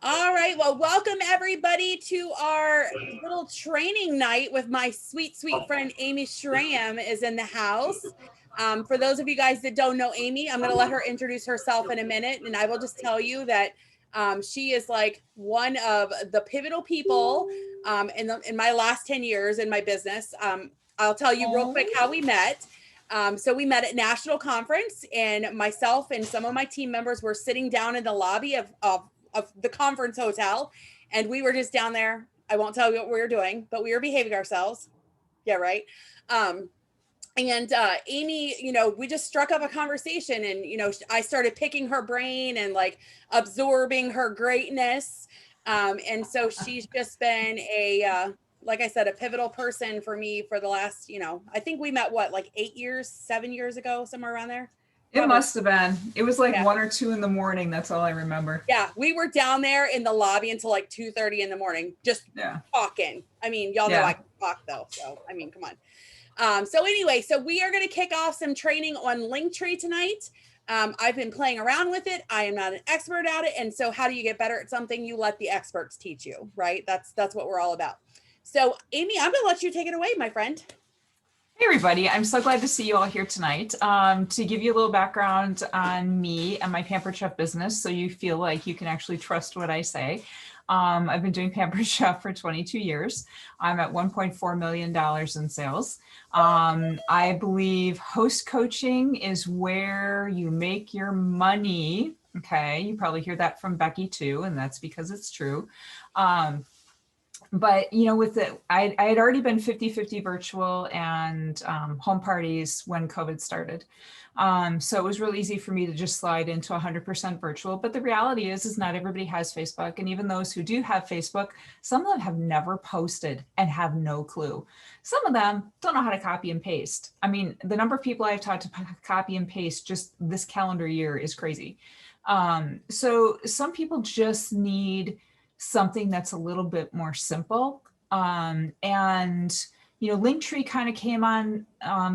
All right. Well, welcome everybody to our little training night with my sweet, sweet friend Amy Schram is in the house. For those of you guys that don't know Amy, I'm going to let her introduce herself in a minute. And I will just tell you that she is like one of the pivotal people in my last 10 years in my business. I'll tell you real quick how we met. So we met at National Conference, and myself and some of my team members were sitting down in the lobby of the conference hotel, and we were just down there. I won't tell you what we were doing, but we were behaving ourselves. Yeah, right. And Amy, we just struck up a conversation, and I started picking her brain and like absorbing her greatness. And so she's just been like I said, a pivotal person for me for the last, I think we met like 7 years ago, somewhere around there. It must have been. It was like 1 or 2 in the morning. That's all I remember. Yeah, we were down there in the lobby until like 2:30 in the morning, just talking. I mean, y'all know I can talk though, so I mean, come on. So anyway, so we are going to kick off some training on Linktree tonight. I've been playing around with it. I am not an expert at it, and so how do you get better at something? You let the experts teach you, right? That's what we're all about. So Amy, I'm going to let you take it away, my friend. Hey everybody, I'm so glad to see you all here tonight. To give you a little background on me and my Pampered Chef business, so you feel like you can actually trust what I say. I've been doing Pampered Chef for 22 years. I'm at $1.4 million in sales. I believe host coaching is where you make your money. Okay, you probably hear that from Becky too, and that's because it's true. But, with it, I had already been 50-50 virtual and home parties when COVID started. So it was really easy for me to just slide into 100% virtual. But the reality is not everybody has Facebook. And even those who do have Facebook, some of them have never posted and have no clue. Some of them don't know how to copy and paste. I mean, the number of people I've taught to copy and paste just this calendar year is crazy. So some people just need something that's a little bit more simple. Linktree kind of came on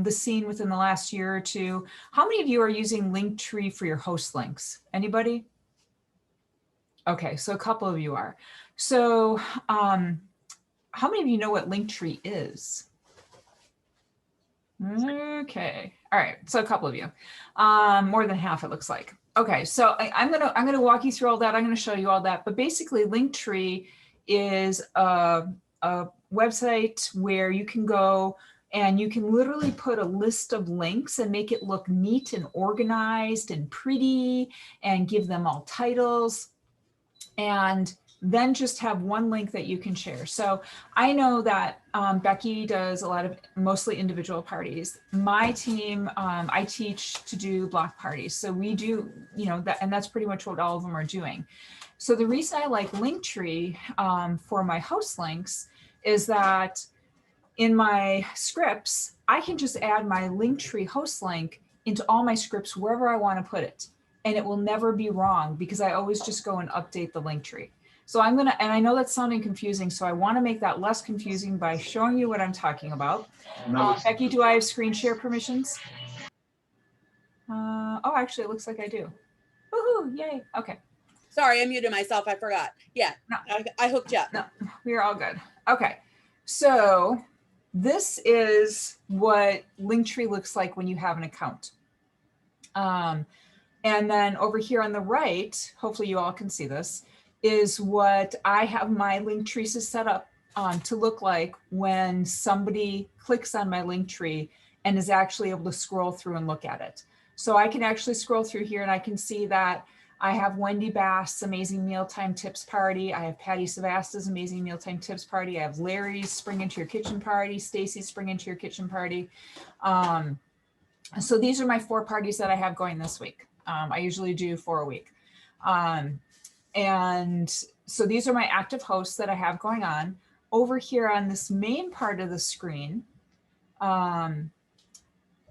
the scene within the last year or two. How many of you are using Linktree for your host links? Anybody? Okay, so a couple of you are. So how many of you know what Linktree is? Okay, all right, so a couple of you. More than half, it looks like. Okay, so I'm gonna walk you through all that. I'm gonna show you all that. But basically, Linktree is a website where you can go and you can literally put a list of links and make it look neat and organized and pretty and give them all titles. And then just have one link that you can share. So I know that Becky does a lot of mostly individual parties. My team, I teach to do block parties. So we do, that, and that's pretty much what all of them are doing. So the reason I like Linktree for my host links is that in my scripts, I can just add my Linktree host link into all my scripts wherever I want to put it. And it will never be wrong because I always just go and update the Linktree. So and I know that's sounding confusing, so I want to make that less confusing by showing you what I'm talking about. Becky, do I have screen share permissions? Oh, actually, it looks like I do. Woohoo, yay, okay. Sorry, I muted myself, I forgot. Yeah, no. I hooked you up. No, we're all good. Okay, so this is what Linktree looks like when you have an account. And then over here on the right, hopefully you all can see this, is what I have my Linktree set up to look like when somebody clicks on my Linktree and is actually able to scroll through and look at it. So I can actually scroll through here and I can see that I have Wendy Bass' Amazing Mealtime Tips Party. I have Patty Savasta's Amazing Mealtime Tips Party. I have Larry's Spring Into Your Kitchen Party, Stacy's Spring Into Your Kitchen Party. So these are my 4 parties that I have going this week. I usually do 4 a week. And so these are my active hosts that I have going on. Over here on this main part of the screen,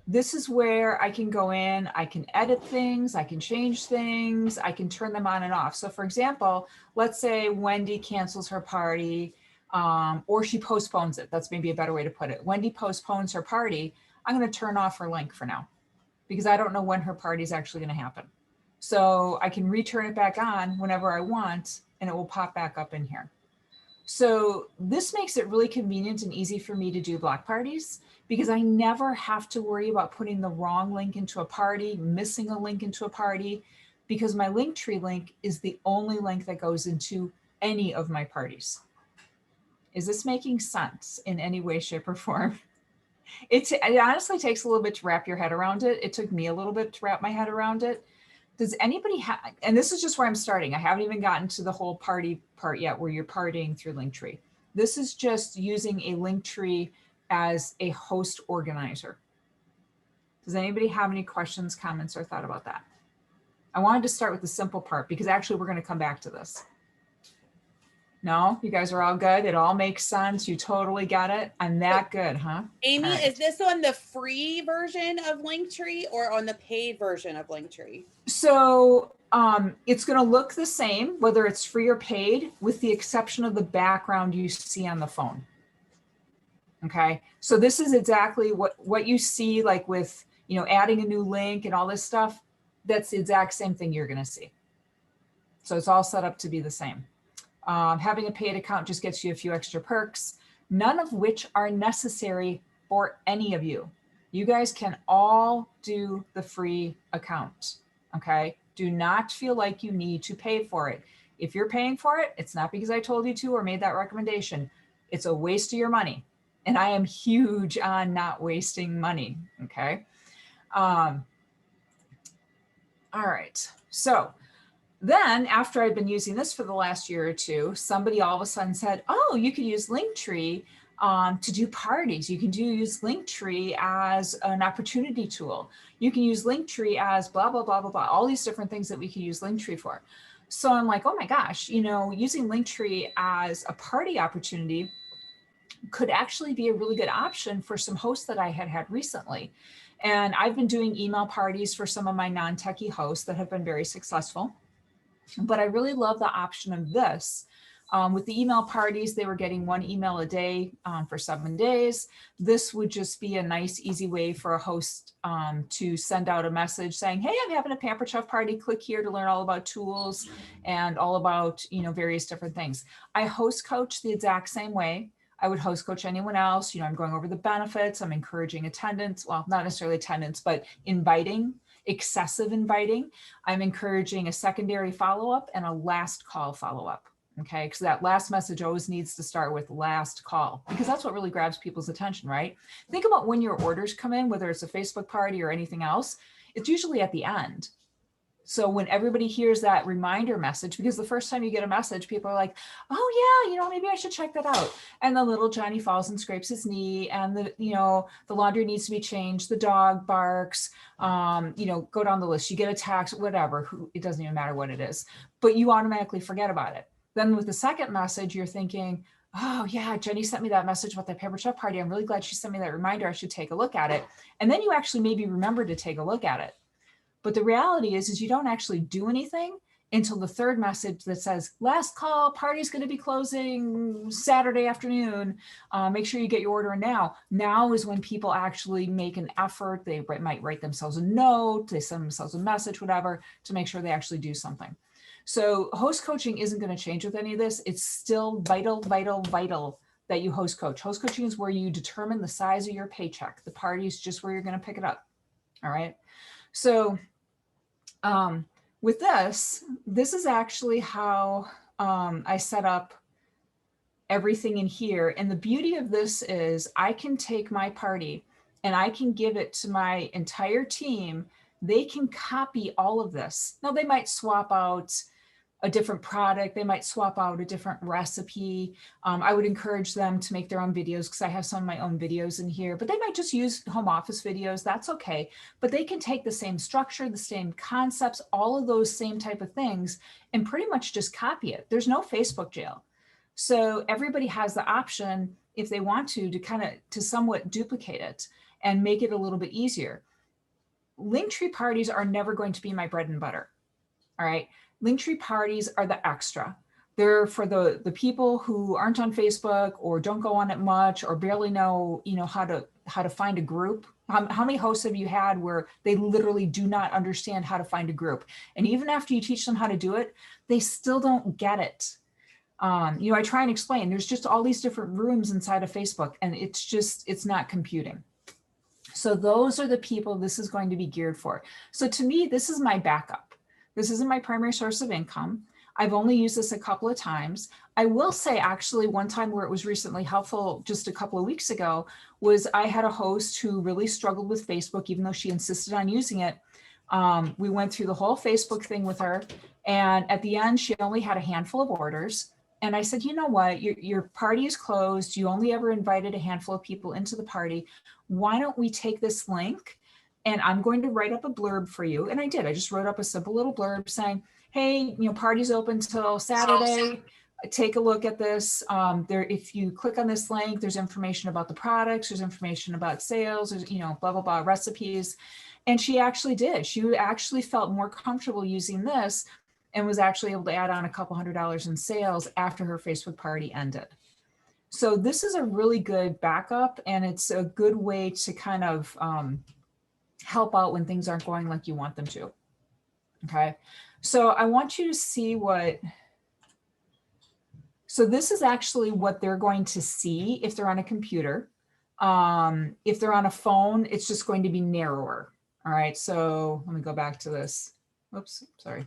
this is where I can go in, I can edit things, I can change things, I can turn them on and off. So for example, let's say Wendy cancels her party or she postpones it. That's maybe a better way to put it. Wendy postpones her party. I'm going to turn off her link for now because I don't know when her party is actually going to happen. So I can return it back on whenever I want and it will pop back up in here. So this makes it really convenient and easy for me to do block parties because I never have to worry about putting the wrong link into a party, missing a link into a party, because my Linktree link is the only link that goes into any of my parties. Is this making sense in any way, shape, or form? It honestly takes a little bit to wrap your head around it. It took me a little bit to wrap my head around it. Does anybody have, and this is just where I'm starting. I haven't even gotten to the whole party part yet where you're partying through Linktree. This is just using a Linktree as a host organizer. Does anybody have any questions, comments, or thought about that? I wanted to start with the simple part because actually we're going to come back to this. No, you guys are all good. It all makes sense. You totally got it. I'm that good, huh? Amy, right. Is this on the free version of Linktree or on the paid version of Linktree? So it's going to look the same, whether it's free or paid, with the exception of the background you see on the phone. Okay, so this is exactly what you see, like with, you know, adding a new link and all this stuff. That's the exact same thing you're going to see. So it's all set up to be the same. Having a paid account just gets you a few extra perks, none of which are necessary for any of you. You guys can all do the free account, okay? Do not feel like you need to pay for it. If you're paying for it, it's not because I told you to or made that recommendation. It's a waste of your money. And I am huge on not wasting money, okay? All right, so then after I'd been using this for the last year or two, somebody all of a sudden said, oh, you could use Linktree to do parties. You can use Linktree as an opportunity tool. You can use Linktree as blah, blah, blah, blah, blah, all these different things that we could use Linktree for. So I'm like, oh my gosh, you know, using Linktree as a party opportunity could actually be a really good option for some hosts that I had recently. And I've been doing email parties for some of my non-techie hosts that have been very successful. But I really love the option of this. With the email parties, they were getting 1 email a day for 7 days. This would just be a nice, easy way for a host to send out a message saying, hey, I'm having a Pamper Chef party. Click here to learn all about tools and all about, you know, various different things. I host coach the exact same way. I would host coach anyone else. You know, I'm going over the benefits. I'm encouraging attendance. Well, not necessarily attendance, but inviting. Excessive inviting. I'm encouraging a secondary follow-up and a last call follow-up. Okay, because that last message always needs to start with last call because that's what really grabs people's attention, right? Think about when your orders come in, whether it's a Facebook party or anything else, it's usually at the end. So when everybody hears that reminder message, because the first time you get a message, people are like, oh yeah, you know, maybe I should check that out. And the little Johnny falls and scrapes his knee and the, you know, the laundry needs to be changed. The dog barks, you know, go down the list, you get a text, whatever, it doesn't even matter what it is, but you automatically forget about it. Then with the second message, you're thinking, oh yeah, Jenny sent me that message about that Pamper Chef party. I'm really glad she sent me that reminder. I should take a look at it. And then you actually maybe remember to take a look at it. But the reality is you don't actually do anything until the third message that says, last call, party's going to be closing Saturday afternoon. Make sure you get your order in now. Now is when people actually make an effort. They might write themselves a note, they send themselves a message, whatever, to make sure they actually do something. So host coaching isn't going to change with any of this. It's still vital, vital, vital that you host coach. Host coaching is where you determine the size of your paycheck. The party is just where you're going to pick it up. All right. So with this is actually how I set up everything in here. And the beauty of this is I can take my party and I can give it to my entire team. They can copy all of this. Now they might swap out a different product. They might swap out a different recipe. I would encourage them to make their own videos because I have some of my own videos in here, but they might just use home office videos. That's okay. But they can take the same structure, the same concepts, all of those same type of things and pretty much just copy it. There's no Facebook jail. So everybody has the option if they want to kind of to somewhat duplicate it and make it a little bit easier. Linktree parties are never going to be my bread and butter. All right. Linktree parties are the extra. They're for the people who aren't on Facebook or don't go on it much or barely know, you know, how to find a group. How many hosts have you had where they literally do not understand how to find a group? And even after you teach them how to do it, they still don't get it. You know, I try and explain, there's just all these different rooms inside of Facebook, and it's not computing. So those are the people this is going to be geared for. So to me, this is my backup. This isn't my primary source of income. I've only used this a couple of times. I will say actually one time where it was recently helpful just a couple of weeks ago was I had a host who really struggled with Facebook, even though she insisted on using it. We went through the whole Facebook thing with her. And at the end, she only had a handful of orders. And I said, you know what, your party is closed. You only ever invited a handful of people into the party. Why don't we take this link and I'm going to write up a blurb for you. And I did, I just wrote up a simple little blurb saying, hey, you know, party's open till Saturday. Take a look at this. If you click on this link, there's information about the products, there's information about sales, there's, you know, blah, blah, blah, recipes. And she actually did. She actually felt more comfortable using this and was actually able to add on a couple $100 in sales after her Facebook party ended. So this is a really good backup, and it's a good way to kind of help out when things aren't going like you want them to. Okay, so I want you to see so this is actually what they're going to see if they're on a computer. If they're on a phone, it's just going to be narrower. All right, so let me go back to this. Oops, sorry.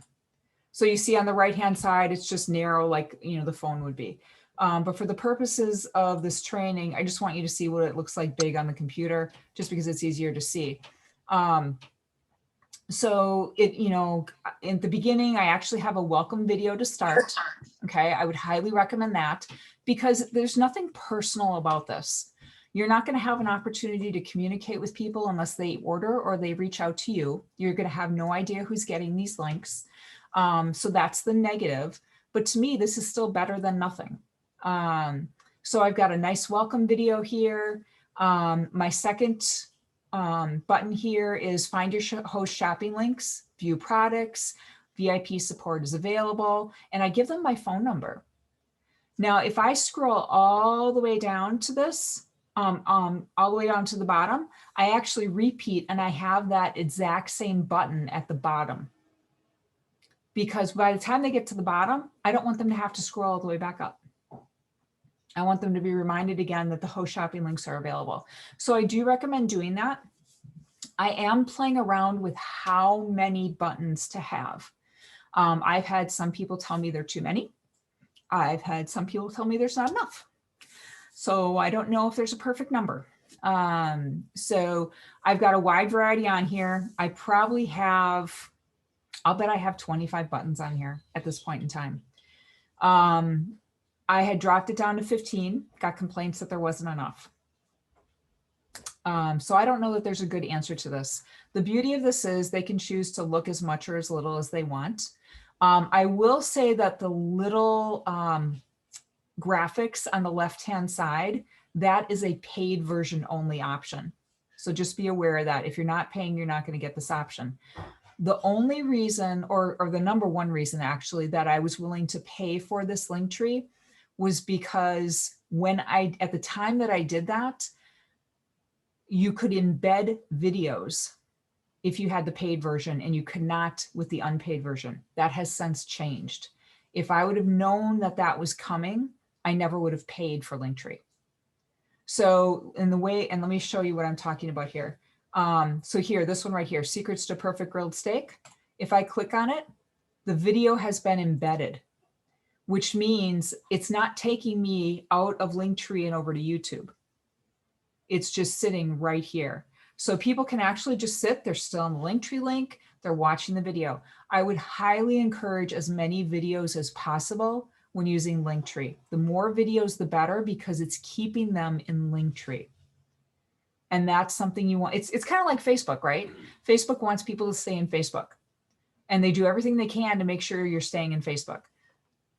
So you see on the right-hand side, it's just narrow like, you know, the phone would be. But for the purposes of this training, I just want you to see what it looks like big on the computer, just because it's easier to see. So it, you know, in the beginning, I actually have a welcome video to start. Okay, I would highly recommend that because there's nothing personal about this. You're not going to have an opportunity to communicate with people unless they order or they reach out to you. You're going to have no idea who's getting these links. So that's the negative. But to me, this is still better than nothing. So I've got a nice welcome video here. My second button here is find your host shopping links, view products, VIP support is available, and I give them my phone number. Now, if I scroll all the way down to this, all the way down to the bottom, I actually repeat and I have that exact same button at the bottom. Because by the time they get to the bottom, I don't want them to have to scroll all the way back up. I want them to be reminded again that the host shopping links are available. So I do recommend doing that. I am playing around with how many buttons to have. I've had some people tell me they're too many. I've had some people tell me there's not enough. So I don't know if there's a perfect number. So I've got a wide variety on here. I probably have, I'll bet I have 25 buttons on here at this point in time. I had dropped it down to 15, got complaints that there wasn't enough. So I don't know that there's a good answer to this. The beauty of this is they can choose to look as much or as little as they want. I will say that the little graphics on the left-hand side, that is a paid version only option. So just be aware of that. If you're not paying, you're not going to get this option. The only reason, or the number one reason actually, that I was willing to pay for this Linktree was because at the time that I did that, you could embed videos if you had the paid version and you could not with the unpaid version. That has since changed. If I would have known that that was coming, I never would have paid for Linktree. So in the way, and let me show you what I'm talking about here. So here, this one right here, Secrets to Perfect Grilled Steak. If I click on it, the video has been embedded, which means it's not taking me out of Linktree and over to YouTube. It's just sitting right here. So people can actually just sit, they're still on the Linktree link, they're watching the video. I would highly encourage as many videos as possible when using Linktree. The more videos, the better, because it's keeping them in Linktree. And that's something you want. It's kind of like Facebook, right? Facebook wants people to stay in Facebook. And they do everything they can to make sure you're staying in Facebook.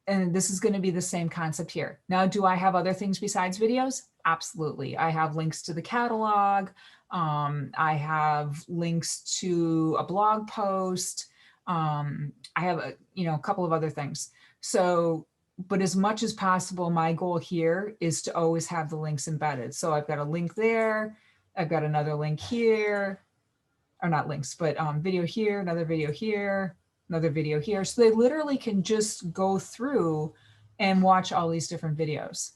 And this is going to be the same concept here. Now, do I have other things besides videos? Absolutely. I have links to the catalog. I have links to a blog post. I have a couple of other things. So, but as much as possible, my goal here is to always have the links embedded. So I've got a link there. I've got another link here, or not links, but video here, another video here, another video here. So they literally can just go through and watch all these different videos.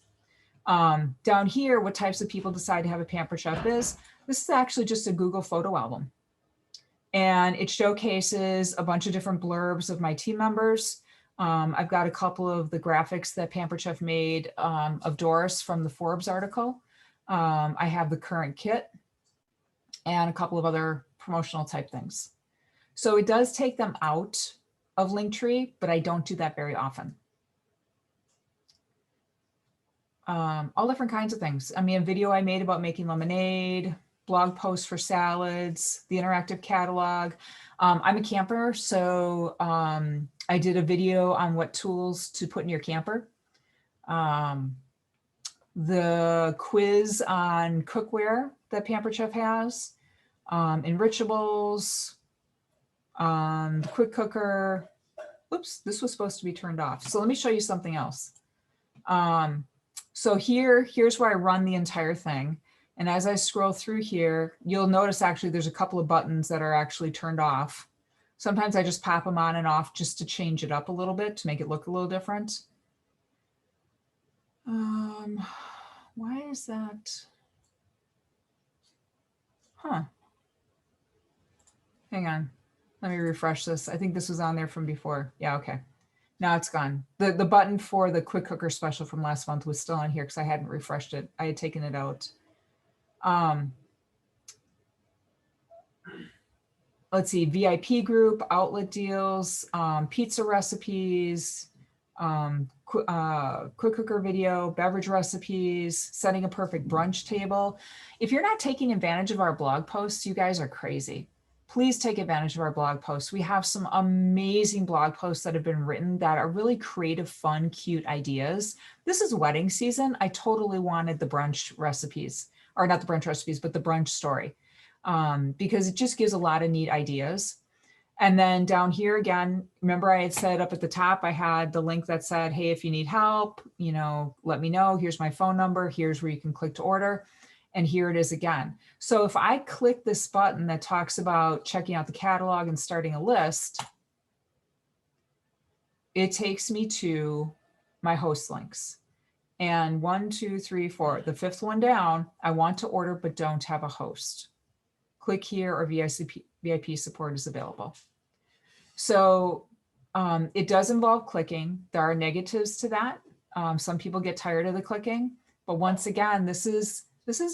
Down here, what types of people decide to have a Pampered Chef is, this is actually just a Google photo album. And it showcases a bunch of different blurbs of my team members. I've got a couple of the graphics that Pampered Chef made of Doris from the Forbes article. I have the current kit and a couple of other promotional type things. So it does take them out of Linktree, but I don't do that very often. All different kinds of things. I mean, a video I made about making lemonade, blog posts for salads, the interactive catalog. I'm a camper, so I did a video on what tools to put in your camper. The quiz on cookware that Pampered Chef has, enrichables, the quick cooker. Oops, this was supposed to be turned off. So let me show you something else. So here's where I run the entire thing. And as I scroll through here, you'll notice actually there's a couple of buttons that are actually turned off. Sometimes I just pop them on and off just to change it up a little bit, to make it look a little different. Why is that? Huh. Hang on. Let me refresh this. I think this was on there from before. Yeah, okay. Now it's gone. The button for the quick cooker special from last month was still on here because I hadn't refreshed it. I had taken it out. Let's see, VIP group, outlet deals, pizza recipes, quick cooker video, beverage recipes, setting a perfect brunch table. If you're not taking advantage of our blog posts, you guys are crazy. Please take advantage of our blog posts. We have some amazing blog posts that have been written that are really creative, fun, cute ideas. This is wedding season. I totally wanted the brunch recipes, or not the brunch recipes, but the brunch story, because it just gives a lot of neat ideas. And then down here again, remember I had said up at the top, I had the link that said, hey, if you need help, you know, let me know. Here's my phone number. Here's where you can click to order. And here it is again. So if I click this button that talks about checking out the catalog and starting a list, it takes me to my host links. And 1, 2, 3, 4, the fifth one down, I want to order but don't have a host. Click here or VIP support is available. So it does involve clicking. There are negatives to that. Some people get tired of the clicking, but once again, this is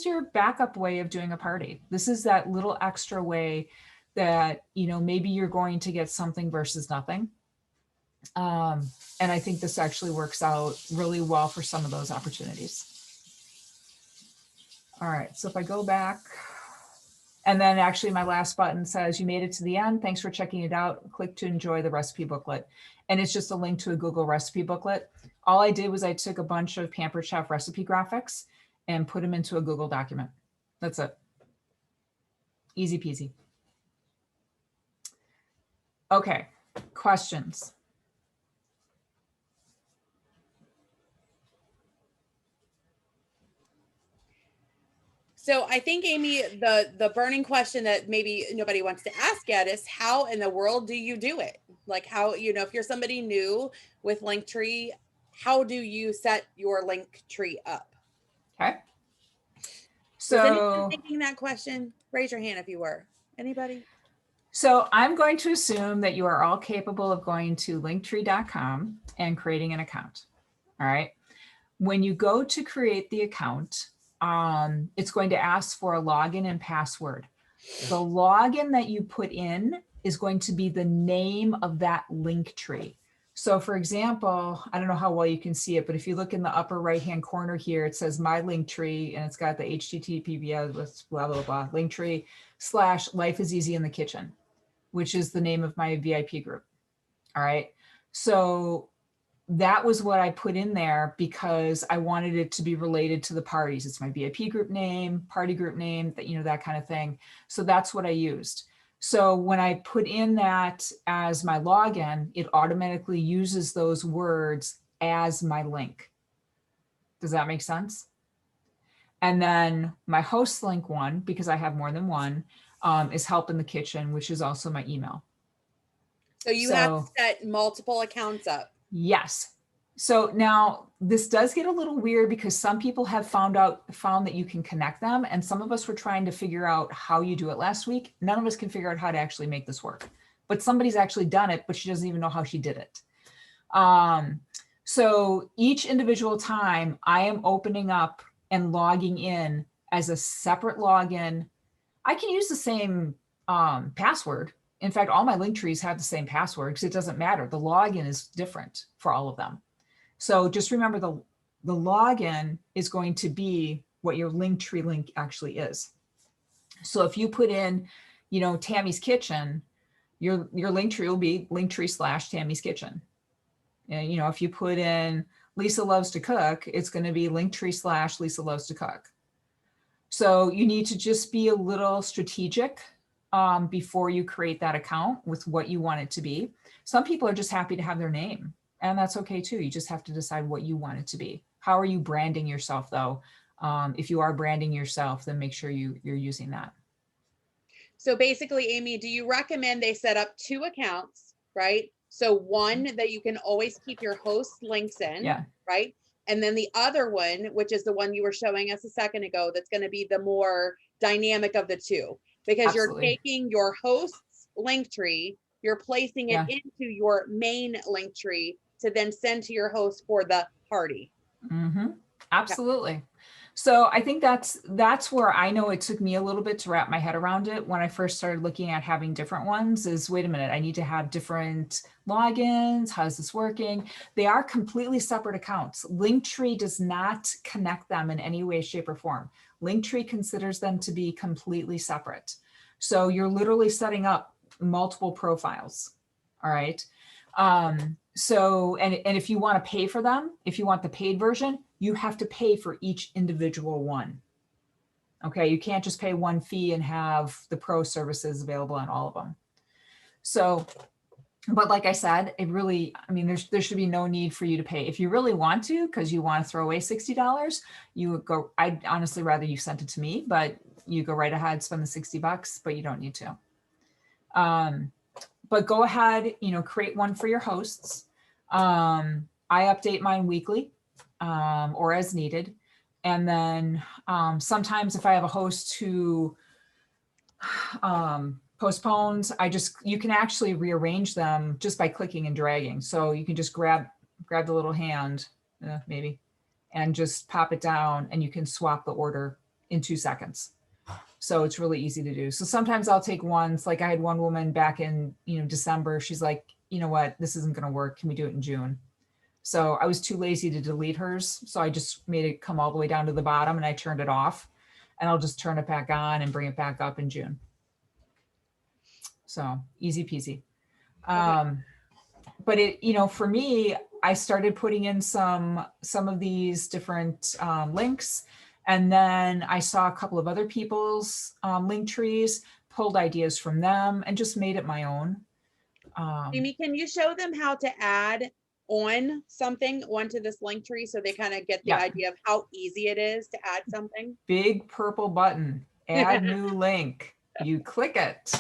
your backup way of doing a party. This is that little extra way that, you know, maybe you're going to get something versus nothing. And I think this actually works out really well for some of those opportunities. All right, so if I go back, and then actually my last button says you made it to the end. Thanks for checking it out. Click to enjoy the recipe booklet. And it's just a link to a Google recipe booklet. All I did was I took a bunch of Pampered Chef recipe graphics and put them into a Google document. That's it. Easy peasy. Okay, questions? So I think, Amy, the burning question that maybe nobody wants to ask yet is, how in the world do you do it? Like, how, you know, if you're somebody new with Linktree, how do you set your Linktree up? Okay. So was anyone thinking that question? Raise your hand if you were. Anybody? So I'm going to assume that you are all capable of going to linktree.com and creating an account. All right. When you go to create the account, it's going to ask for a login and password. The login that you put in is going to be the name of that Linktree. So for example, I don't know how well you can see it, but if you look in the upper right-hand corner here, it says my Linktree, and it's got the HTTPS with blah, blah, blah, Linktree/Life is Easy in the Kitchen, which is the name of my VIP group. All right. So that was what I put in there because I wanted it to be related to the parties. It's my VIP group name, party group name, that, you know, that kind of thing. So that's what I used. So when I put in that as my login, it automatically uses those words as my link. Does that make sense? And then my host link one, because I have more than one, is help in the kitchen, which is also my email. So you have to set multiple accounts up. Yes. So now this does get a little weird because some people have found that you can connect them, and some of us were trying to figure out how you do it last week. None of us can figure out how to actually make this work, but somebody's actually done it, but she doesn't even know how she did it. So each individual time I am opening up and logging in as a separate login. I can use the same password. In fact, all my link trees have the same password because it doesn't matter. The login is different for all of them. So just remember the login is going to be what your Linktree link actually is. So if you put in, Tammy's Kitchen, your Linktree will be Linktree/Tammy's Kitchen. And, if you put in Lisa Loves to Cook, it's going to be Linktree/Lisa Loves to Cook. So you need to just be a little strategic before you create that account with what you want it to be. Some people are just happy to have their name, and that's okay too. You just have to decide what you want it to be. How are you branding yourself though? If you are branding yourself, then make sure you're using that. So basically, Amy, do you recommend they set up 2 accounts, right? So one that you can always keep your host links in, Yeah. right? And then the other one, which is the one you were showing us a second ago, that's going to be the more dynamic of the 2, because Absolutely. you're taking your host's link tree, you're placing it into your main link tree to then send to your host for the party. Mm-hmm. Absolutely. Yeah. So I think that's where I know it took me a little bit to wrap my head around it when I first started looking at having different ones is, wait a minute, I need to have different logins. How's this working? They are completely separate accounts. Linktree does not connect them in any way, shape, or form. Linktree considers them to be completely separate. So you're literally setting up multiple profiles. All right. So, and if you want to pay for them, if you want the paid version, you have to pay for each individual one. Okay. You can't just pay one fee and have the pro services available on all of them. So, but like I said, it really, I mean, there should be no need for you to pay. If you really want to, because you want to throw away $60, you would go, I'd honestly rather you sent it to me, but you go right ahead, spend the $60, but you don't need to. But go ahead, create one for your hosts. I update mine weekly or as needed. And then sometimes if I have a host who postpones, you can actually rearrange them just by clicking and dragging. So you can just grab the little hand, maybe, and just pop it down, and you can swap the order in 2 seconds. So it's really easy to do. So sometimes I'll take ones, like I had one woman back in, December. She's like, you know what, this isn't going to work. Can we do it in June? So I was too lazy to delete hers. So I just made it come all the way down to the bottom and I turned it off, and I'll just turn it back on and bring it back up in June. So easy peasy. Okay. But it, for me, I started putting in some of these different links. And then I saw a couple of other people's link trees, pulled ideas from them, and just made it my own. Amy, can you show them how to add on something onto this link tree so they kind of get the idea of how easy it is to add something? Big purple button, add new link. You click it,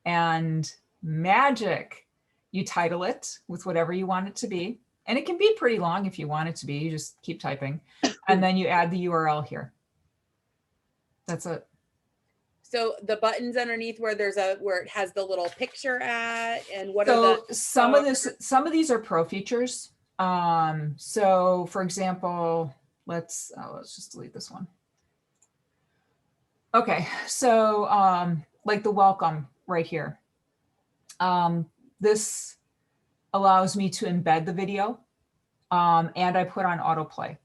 and magic. You title it with whatever you want it to be. And it can be pretty long if you want it to be. You just keep typing. And then you add the URL here. That's it. So the buttons underneath where where it has the little picture at, and what so are the some of these are pro features. So for example, let's just delete this one. Okay, so like the welcome right here. This allows me to embed the video, and I put on autoplay.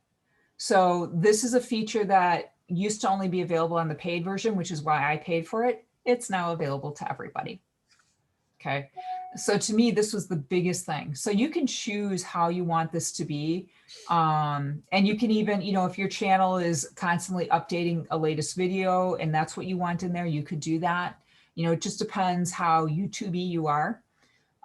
So this is a feature that used to only be available on the paid version, which is why I paid for it. It's now available to everybody. Okay. So to me, this was the biggest thing. So you can choose how you want this to be. And you can even, if your channel is constantly updating a latest video and that's what you want in there, you could do that. It just depends how YouTubey you are.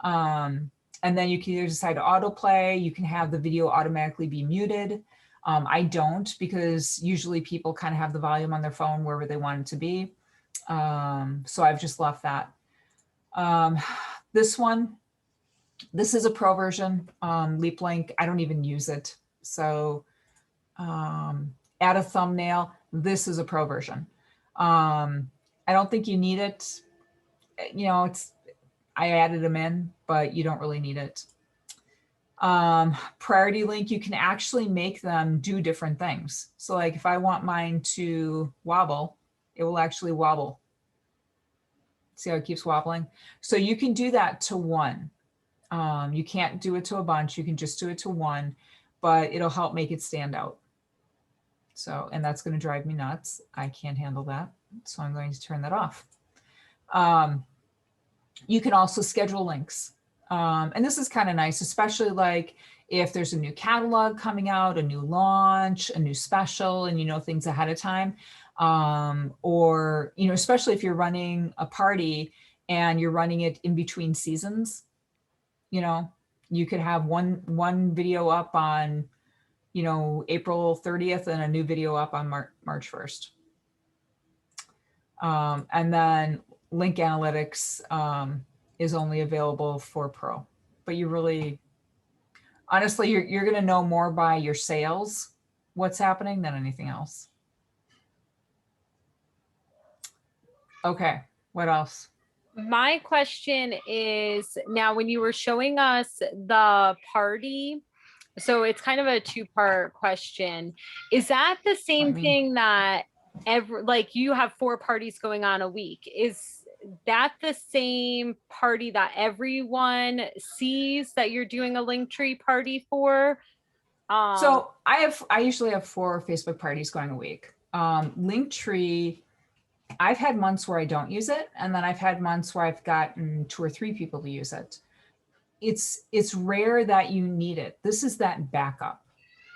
And then you can either decide to autoplay, you can have the video automatically be muted. I don't, because usually people kind of have the volume on their phone wherever they want it to be. So I've just left that. This one, this is a pro version, Leap Link. I don't even use it. So add a thumbnail. This is a pro version. I don't think you need it. You know, I added them in, but you don't really need it. Priority link, you can actually make them do different things. So like if I want mine to wobble, it will actually wobble. See how it keeps wobbling? So you can do that to one. You can't do it to a bunch. You can just do it to one, but it'll help make it stand out. So, and that's going to drive me nuts. I can't handle that. So I'm going to turn that off. You can also schedule links. And this is kind of nice, especially like if there's a new catalog coming out, a new launch, a new special, and you know things ahead of time. Or, you know, especially if you're running a party and you're running it in between seasons, you know, you could have one video up on, you know, April 30th and a new video up on March 1st. And then link analytics is only available for pro, but you really, honestly, you're going to know more by your sales, what's happening, than anything else. Okay, what else? My question is, now when you were showing us the party, so it's kind of a two-part question. Is that the same thing that like you have 4 parties going on a week? Is that the same party that everyone sees that you're doing a Linktree party for? So I usually have 4 Facebook parties going a week. Linktree, I've had months where I don't use it, and then I've had months where I've gotten 2 or 3 people to use it. It's rare that you need it. This is that backup.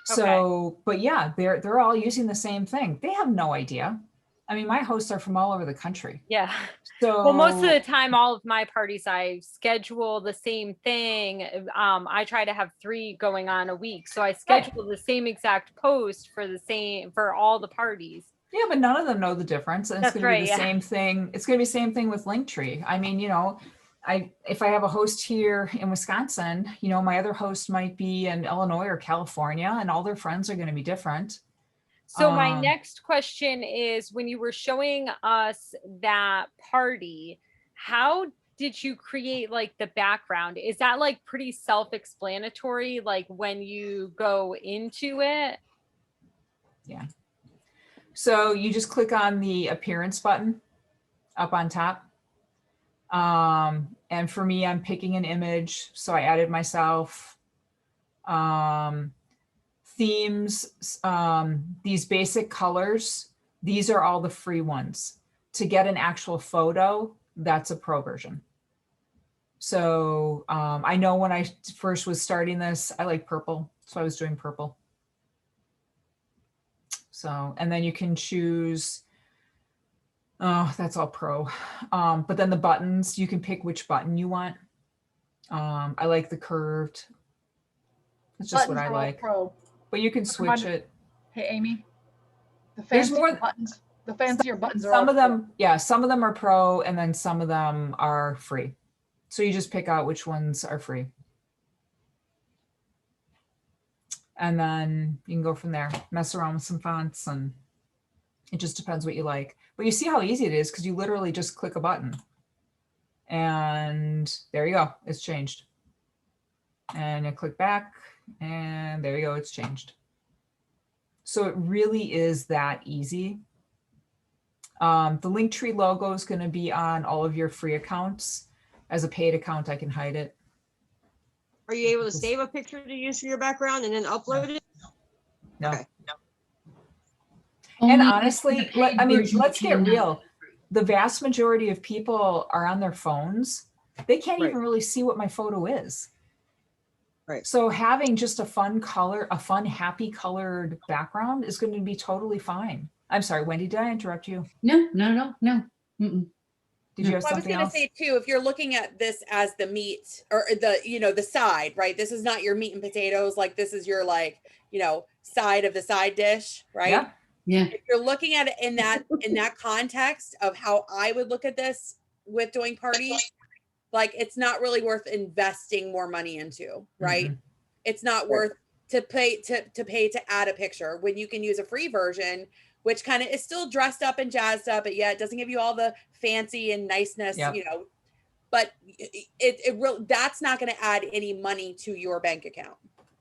So, okay. But yeah, they're all using the same thing. They have no idea. I mean, my hosts are from all over the country. Yeah. So, well, most of the time, all of my parties, I schedule the same thing. I try to have 3 going on a week. So I schedule the same exact post for all the parties. Yeah, but none of them know the difference. And it's going to be the same thing. It's going to be the same thing with Linktree. I mean, you know, if I have a host here in Wisconsin, you know, my other host might be in Illinois or California, and all their friends are going to be different. So my next question is, when you were showing us that party, how did you create like the background? Is that like pretty self-explanatory, like when you go into it? Yeah. So you just click on the appearance button up on top. And for me, I'm picking an image. So I added myself. Themes, these basic colors, these are all the free ones. To get an actual photo, that's a pro version. So I know when I first was starting this, I like purple. So I was doing purple. So, and then you can choose, oh, that's all pro. But then the buttons, you can pick which button you want. I like the curved. It's just what I like. Pro. But you can switch it. Hey, Amy. The fancier buttons. The fancier buttons are some of them, yeah, some of them are pro, and then some of them are free. So you just pick out which ones are free. And then you can go from there, mess around with some fonts, and it just depends what you like. But you see how easy it is, because you literally just click a button. And there you go, it's changed. And you click back, and there you go, it's changed. So it really is that easy. The Linktree logo is going to be on all of your free accounts. As a paid account, I can hide it. Are you able to save a picture to use for your background and then upload it? No. Okay. No. And honestly, I mean, let's get real. The vast majority of people are on their phones. They can't even really see what my photo is. Right. So having just a fun color, a fun, happy colored background is going to be totally fine. I'm sorry, Wendy, did I interrupt you? No. Mm-mm. Did you have Well, I was something going to else? say too, if you're looking at this as the meat or the side, right? This is not your meat and potatoes. Like this is your side of the side dish, right? Yeah. Yeah. If you're looking at it in that context of how I would look at this with doing parties, like it's not really worth investing more money into, right? It's not worth to pay to add a picture when you can use a free version, which kind of is still dressed up and jazzed up, but yeah, it doesn't give you all the fancy and niceness, Yep. but it really, that's not going to add any money to your bank account,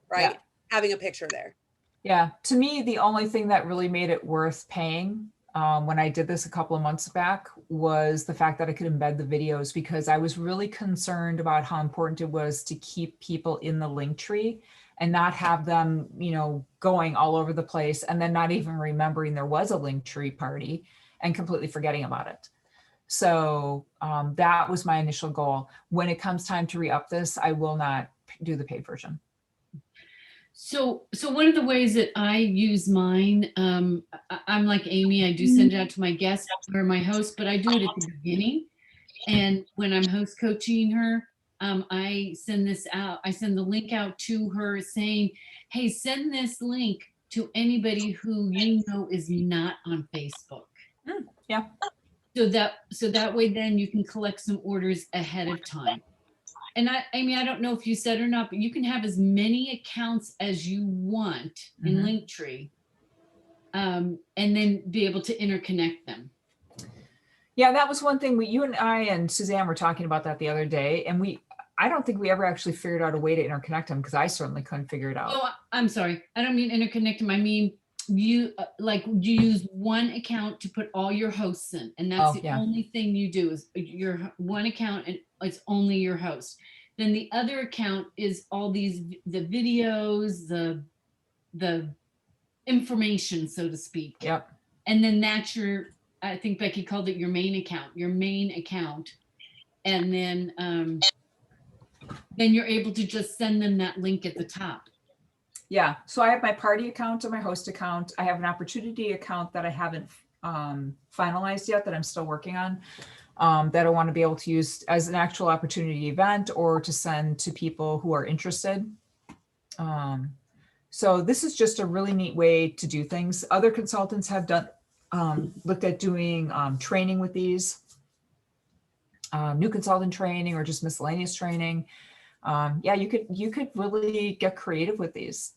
right? Yeah. Having a picture there. Yeah. To me, the only thing that really made it worth paying when I did this a couple of months back was the fact that I could embed the videos, because I was really concerned about how important it was to keep people in the Linktree and not have them, going all over the place and then not even remembering there was a Linktree party and completely forgetting about it. So that was my initial goal. When it comes time to re-up this, I will not do the paid version. So one of the ways that I use mine, I'm like Amy, I do send it out to my guests or my host, but I do it at the beginning. And when I'm host coaching her, I send this out. I send the link out to her saying, hey, send this link to anybody who is not on Facebook. Yeah. So that way then you can collect some orders ahead of time. And Amy, I don't know if you said or not, but you can have as many accounts as you want in Linktree, and then be able to interconnect them. Yeah, that was one thing you and I and Suzanne were talking about that the other day, and I don't think we ever actually figured out a way to interconnect them, because I certainly couldn't figure it out. Oh, I'm sorry. I don't mean interconnect them. I mean, you use one account to put all your hosts in, and that's only thing you do is your one account, and it's only your host. Then the other account is all the videos, the information, so to speak. Yep. And then that's I think Becky called it your main account. And then you're able to just send them that link at the top. Yeah. So I have my party account and my host account. I have an opportunity account that I haven't finalized yet, that I'm still working on, that I want to be able to use as an actual opportunity event or to send to people who are interested. So this is just a really neat way to do things. Other consultants have looked at doing training with these, new consultant training or just miscellaneous training. You could really get creative with these.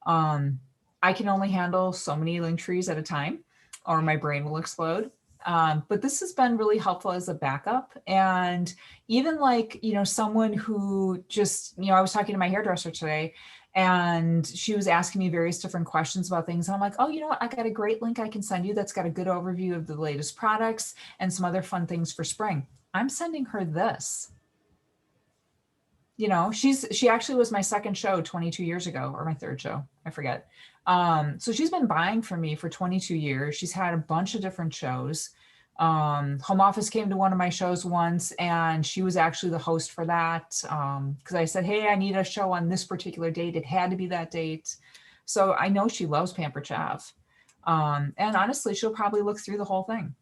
I can only handle so many Linktrees at a time, or my brain will explode. But this has been really helpful as a backup. And even someone who just, I was talking to my hairdresser today, and she was asking me various different questions about things. And I'm like, oh, you know what? I got a great link I can send you that's got a good overview of the latest products and some other fun things for spring. I'm sending her this. She actually was my second show 22 years ago, or my third show, I forget. So she's been buying from me for 22 years. She's had a bunch of different shows. Home Office came to one of my shows once, and she was actually the host for that. Because I said, hey, I need a show on this particular date. It had to be that date. So I know she loves Pamper Chav. And honestly, she'll probably look through the whole thing.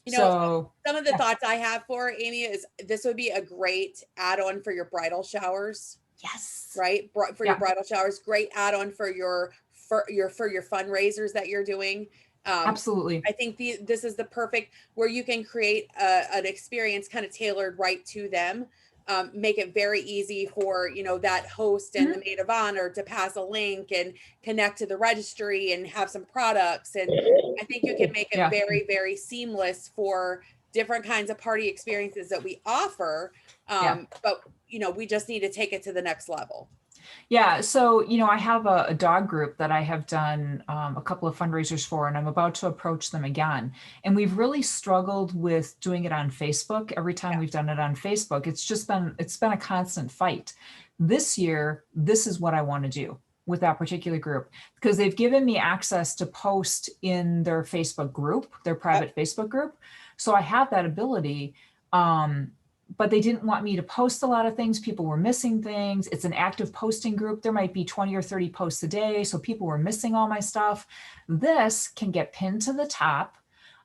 Some of the thoughts I have for Amy is this would be a great add-on for your bridal showers. Yes. Right. For your bridal showers, great add-on for your fundraisers that you're doing. Absolutely. I think this is the perfect where you can create an experience kind of tailored right to them. Make it very easy for, that host and the maid of honor to pass a link and connect to the registry and have some products. And I think you can make it very, very seamless for different kinds of party experiences that we offer. But, we just need to take it to the next level. Yeah. So, I have a dog group that I have done a couple of fundraisers for, and I'm about to approach them again. And we've really struggled with doing it on Facebook. Every time we've done it on Facebook, it's been a constant fight. This year, this is what I want to do with that particular group, because they've given me access to post in their Facebook group, their private Facebook group. So I have that ability. But they didn't want me to post a lot of things. People were missing things. It's an active posting group. There might be 20 or 30 posts a day. So people were missing all my stuff. This can get pinned to the top.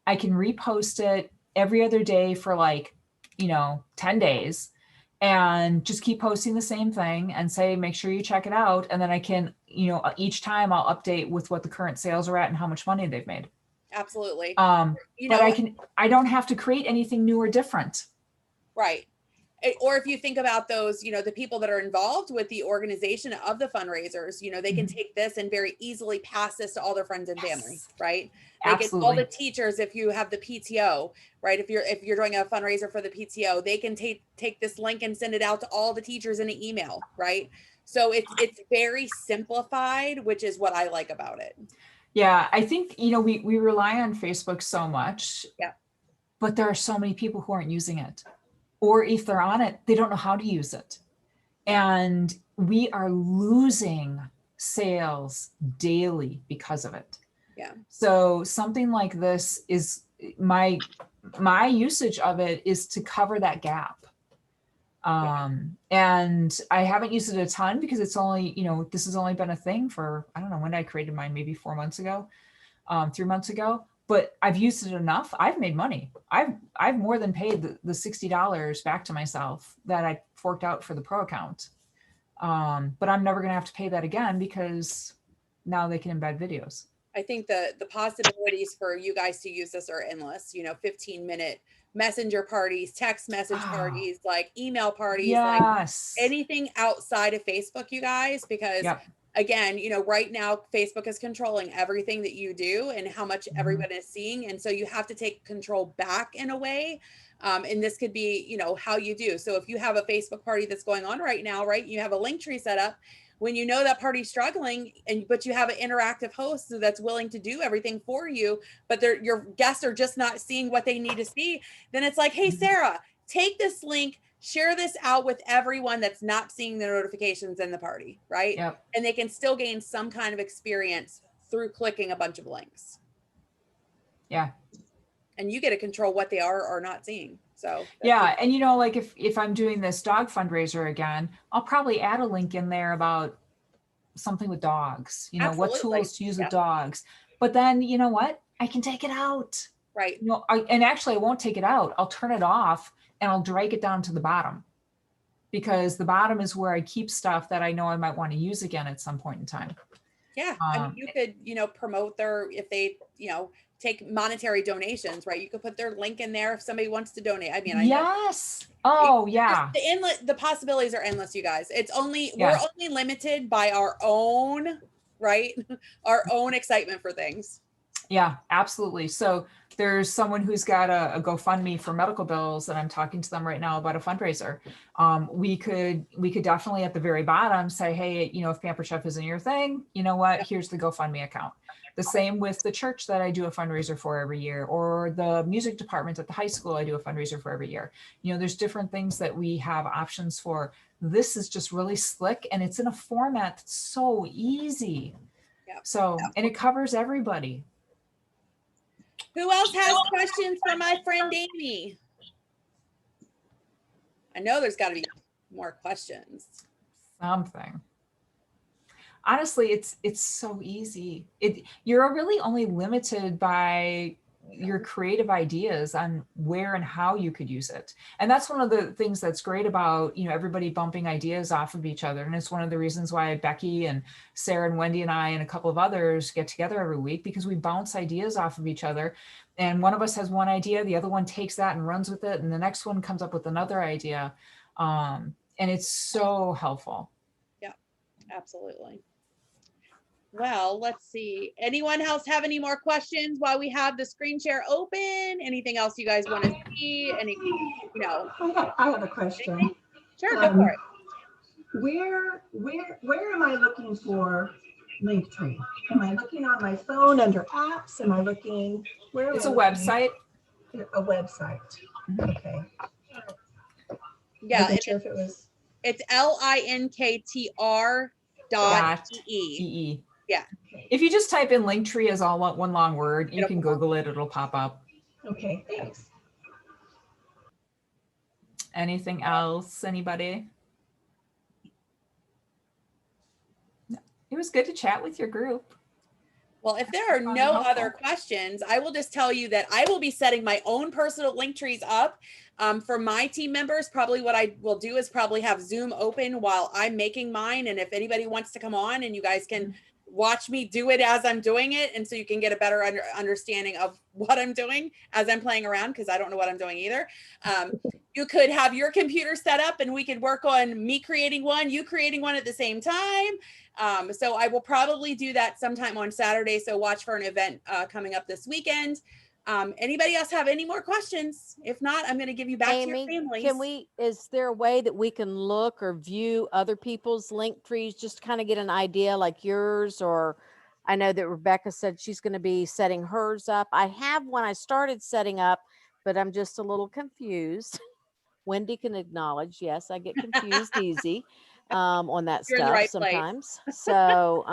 I can repost it. every other day for like, 10 days, and just keep posting the same thing and say, make sure you check it out. And then I can, each time I'll update with what the current sales are at and how much money they've made. Absolutely. But I don't have to create anything new or different. Right. Or if you think about those, the people that are involved with the organization of the fundraisers, they can take this and very easily pass this to all their friends and family, right? They can, all the teachers, if you have the PTO, right? If you're doing a fundraiser for the PTO, they can take this link and send it out to all the teachers in an email, right? So it's very simplified, which is what I like about it. Yeah, I think, we rely on Facebook so much. Yeah. But there are so many people who aren't using it. Or if they're on it, they don't know how to use it. And we are losing sales daily because of it. Yeah. So something like this is my usage of it is to cover that gap. And I haven't used it a ton because it's only, this has only been a thing for, I don't know when I created mine, maybe 4 months ago, 3 months ago. But I've used it enough. I've made money. I've more than paid the $60 back to myself that I forked out for the pro account. But I'm never going to have to pay that again because now they can embed videos. I think the possibilities for you guys to use this are endless. 15-minute messenger parties, text message parties, like email parties, yes, like anything outside of Facebook, you guys, because again, right now Facebook is controlling everything that you do and how much everybody is seeing. And so you have to take control back in a way. And this could be, how you do. So if you have a Facebook party that's going on right now, right, you have a Linktree set up. When you know that party's struggling, but you have an interactive host that's willing to do everything for you, but your guests are just not seeing what they need to see, then it's like, hey, Sarah, take this link, share this out with everyone that's not seeing the notifications in the party, right? Yep. And they can still gain some kind of experience through clicking a bunch of links. Yeah. And you get to control what they are or not seeing. So yeah. And like if I'm doing this dog fundraiser again, I'll probably add a link in there about something with dogs, what tools to use with dogs. But then you know what? I can take it out. Right. And actually I won't take it out. I'll turn it off and I'll drag it down to the bottom, because the bottom is where I keep stuff that I know I might want to use again at some point in time. Yeah. I mean, you could, promote if they, take monetary donations, right? You could put their link in there if somebody wants to donate. I mean, yes. Oh yeah. The possibilities are endless, you guys. We're only limited by our own, right? Our own excitement for things. Yeah, absolutely. So there's someone who's got a GoFundMe for medical bills, and I'm talking to them right now about a fundraiser. We could definitely at the very bottom say, hey, if Pamper Chef isn't your thing, you know what? Here's the GoFundMe account. The same with the church that I do a fundraiser for every year, or the music department at the high school I do a fundraiser for every year. There's different things that we have options for. This is just really slick, and it's in a format that's so easy. So, and it covers everybody. Who else has questions for my friend Amy? I know there's got to be more questions. Something. Honestly, it's so easy. You're really only limited by your creative ideas on where and how you could use it. And that's one of the things that's great about, everybody bumping ideas off of each other. And it's one of the reasons why Becky and Sarah and Wendy and I and a couple of others get together every week, because we bounce ideas off of each other. And one of us has one idea, the other one takes that and runs with it, and the next one comes up with another idea. And it's so helpful. Yeah, absolutely. Well, let's see. Anyone else have any more questions while we have the screen share open? Anything else you guys want to see? Any, I have a question. Sure, go for it. Where am I looking for Linktree? Am I looking on my phone under apps? Am I looking where? It's a website. A website. Okay. Yeah, sure if it was. It's linktr.ee. Yeah. If you just type in Linktree as all one long word, you can Google it, it'll pop up. Okay, thanks. Anything else, anybody? No. It was good to chat with your group. Well, if there are no other questions, I will just tell you that I will be setting my own personal link trees up for my team members. Probably what I will do is probably have Zoom open while I'm making mine. And if anybody wants to come on and you guys can watch me do it as I'm doing it. And so you can get a better understanding of what I'm doing as I'm playing around, because I don't know what I'm doing either. You could have your computer set up and we could work on me creating one, you creating one at the same time. So I will probably do that sometime on Saturday. So watch for an event coming up this weekend. Anybody else have any more questions? If not, I'm going to give you back to your families. Is there a way that we can look or view other people's link trees, just to kind of get an idea like yours? Or I know that Rebecca said she's going to be setting hers up. I have one I started setting up, but I'm just a little confused. Wendy can acknowledge, yes, I get confused easy on that You're in the stuff right sometimes. So,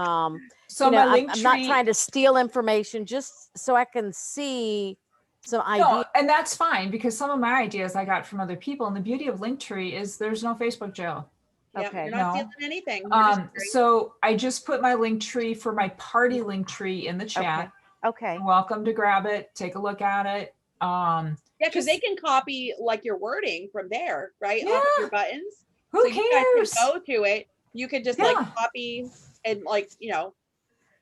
So you know, my I'm not trying to steal information, just so I can see some ideas. No, and that's fine, because some of my ideas I got from other people. And the beauty of Linktree is there's no Facebook jail. Yeah, Okay. you're not No. stealing anything. You're just So I just put my Linktree for my party Linktree in the chat. Okay. You're welcome to grab it, take a look at it. yeah, because they can copy like your wording from there, right? Off of your buttons. Who so cares? You guys can go to it. You could just like Yeah. copy and like, you know.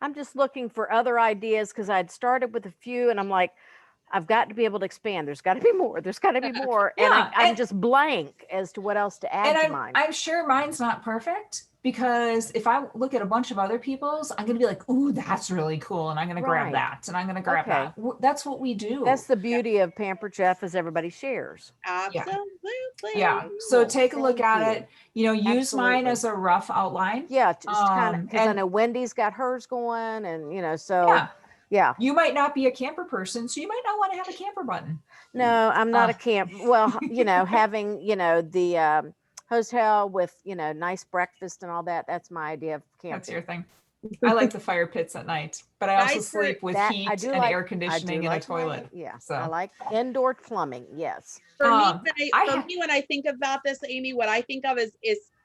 I'm just looking for other ideas because I'd started with a few and I'm like, I've got to be able to expand. There's got to be more. There's got to be more. And Yeah, I'm and- just blank as to what else to add to And mine. I'm sure mine's not perfect, because if I look at a bunch of other people's, I'm going to be like, ooh, that's really cool. And I'm going to grab Right. that. And I'm going to grab Okay. that. That's what we do. That's the beauty of Pampered Chef, is everybody shares. Absolutely. Yeah. So take a look Thank at you. it. You know, use mine Absolutely. as a rough outline. Yeah, just kind of, because I and- know Wendy's got hers going, and you know, so yeah. You might not be a camper person, so you might not want to have a camper button. No, I'm not a camp. Well, you know, having, you know, the hotel with, you know, nice breakfast and all that. That's my idea of camping. That's your thing. I like the fire pits at night, but I also Nice for- sleep with That- heat I do and like- air I do conditioning and a like my- toilet. Yeah, So. I like indoor plumbing. Yes. For Um, me, I when I think about this, Amy, what I think of is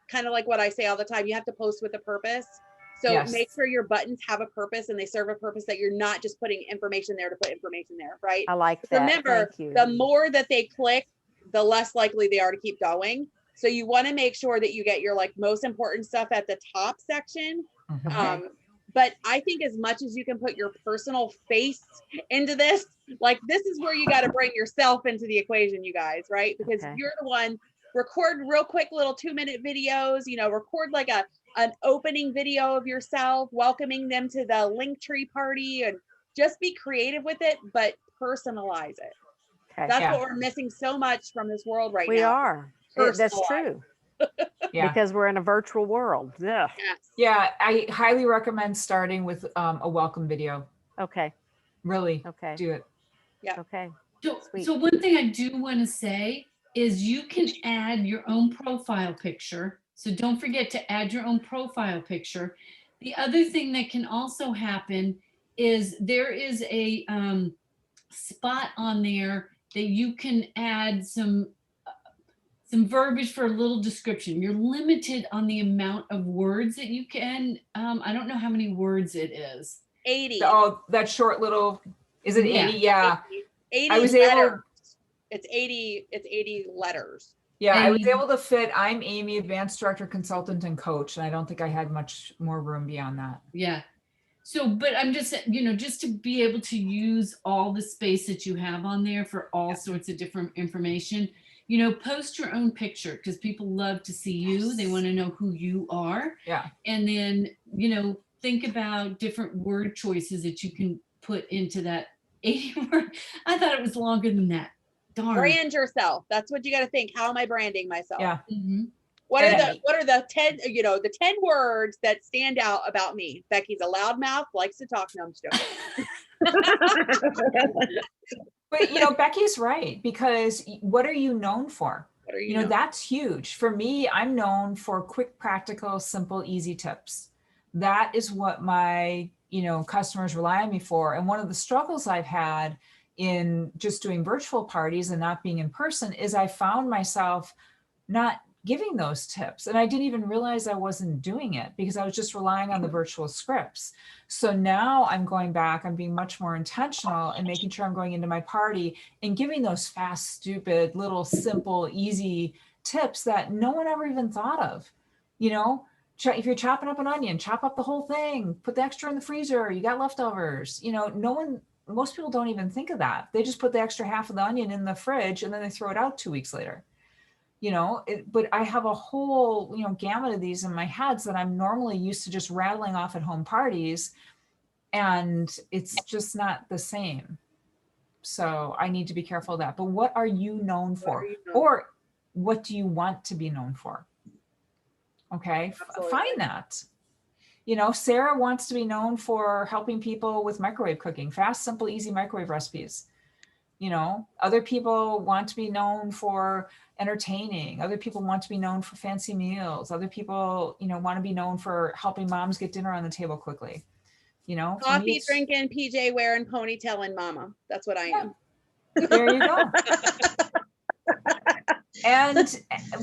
kind of like what I say all the time. You have to post with a purpose. So Yes. make sure your buttons have a purpose and they serve a purpose, that you're not just putting information there to put information there, right? I like that. Remember, Thank you. the more that they click, the less likely they are to keep going. So you want to make sure that you get your like most important stuff at the top section. Mhm. But I think as much as you can put your personal face into this, like this is where you got to bring yourself into the equation, you guys, right? Because Okay. you're the one. Record real quick little 2-minute videos, you know, record like an opening video of yourself, welcoming them to the Linktree party, and just be creative with it, but personalize it. Okay. That's Yeah. what we're missing so much from this world right We now. are. That's Personalize. true. Yeah. Because we're in a virtual world. Yeah. Yes. Yeah. I highly recommend starting with a welcome video. Okay. Really Okay. do it. Okay. So, Sweet. so one thing I do want to say is you can add your own profile picture. So don't forget to add your own profile picture. The other thing that can also happen is there is a spot on there that you can add some verbiage for a little description. You're limited on the amount of words that you can. I don't know how many words it is. 80. Oh, that short little, is it Yeah. 80? Yeah. 80 I was letters. able, It's 80 letters. yeah, I was And- able to fit, I'm Amy, advanced director, consultant, and coach. And I don't think I had much more room beyond that. Yeah. So, but I'm just, you know, just to be able to use all the space that you have on there for all sorts of different information, you know, post your own picture, because people love to see you. They want to know who you are. Yeah. And then, you know, think about different word choices that you can put into that 80 word. I thought it was longer than that. Darn. Brand yourself. That's what you got to think. How am I branding myself? Yeah. Mhm. What are And- the 10, you know, the 10 words that stand out about me? Becky's a loudmouth, likes to talk. No, I'm just joking. But you know, Becky's right, because what are you known for? What are You know, that's huge. For me, I'm known for quick, practical, simple, easy tips. That is what my, you know, customers rely on me for. And one of the struggles I've had in just doing virtual parties and not being in person is I found myself not giving those tips. And I didn't even realize I wasn't doing it because I was just relying on the virtual scripts. So now I'm going back, I'm being much more intentional and making sure I'm going into my party and giving those fast, stupid, little, simple, easy tips that no one ever even thought of. You know, if you're chopping up an onion, chop up the whole thing, put the extra in the freezer, you got leftovers. You know, most people don't even think of that. They just put the extra half of the onion in the fridge and then they throw it out 2 weeks later. You know, but I have a whole, you know, gamut of these in my heads that I'm normally used to just rattling off at home parties, and it's just not the same. So I need to be careful of that. But what are you known for? Or what do you want to be known for? Okay, find that. You know, Sarah wants to be known for helping people with microwave cooking, fast, simple, easy microwave recipes. You know, other people want to be known for entertaining. Other people want to be known for fancy meals. Other people, you know, want to be known for helping moms get dinner on the table quickly. You know, coffee drinking, PJ wearing, ponytail and mama. That's what I am. There you go.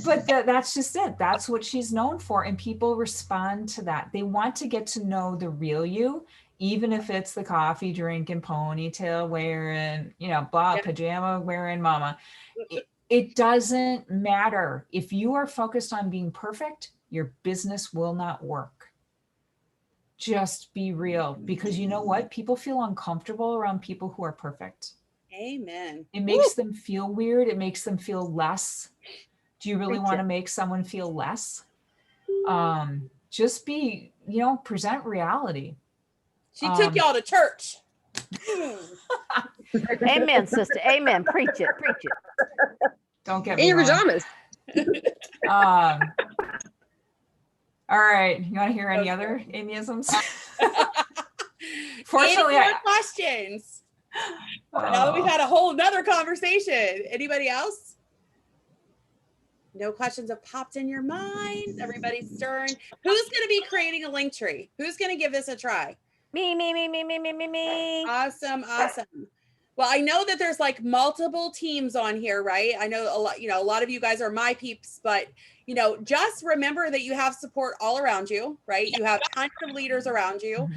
But that's just it. That's what she's known for. And people respond to that. They want to get to know the real you, even if it's the coffee drinking, ponytail wearing, you know, pajama wearing mama. It doesn't matter. If you are focused on being perfect, your business will not work. Just be real, because you know what? People feel uncomfortable around people who are perfect. Amen. It makes them feel weird. It makes them feel less. Do you really want to make someone feel less? Just be, you know, present reality. She took y'all to church. Amen, sister. Amen. Preach it. Preach it. Don't get In me your wrong. pajamas. All right. You want to hear any other Amyisms? Fortunately, any more questions? Now that we've had a whole nother conversation. Anybody else? No questions have popped in your mind. Everybody's stirring. Who's going to be creating a Linktree? Who's going to give this a try? Me. Awesome. Well, I know that there's like multiple teams on here, right? I know a lot of you guys are my peeps, but you know, just remember that you have support all around you, right? You have tons of leaders around you.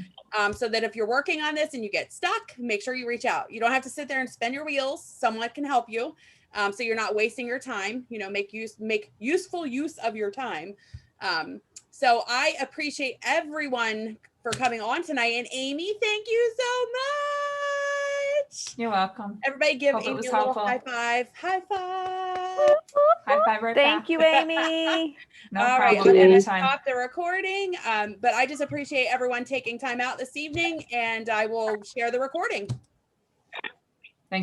So that if you're working on this and you get stuck, make sure you reach out. You don't have to sit there and spin your wheels. Someone can help you. So you're not wasting your time, you know, make useful use of your time. So I appreciate everyone for coming on tonight. And Amy, thank you so much. You're welcome. Everybody give Amy a little helpful. high five. High five. High five right Thank back. you, Amy. No All problem. right, I'm going to Anytime. stop the recording. But I just appreciate everyone taking time out this evening, and I will share the recording.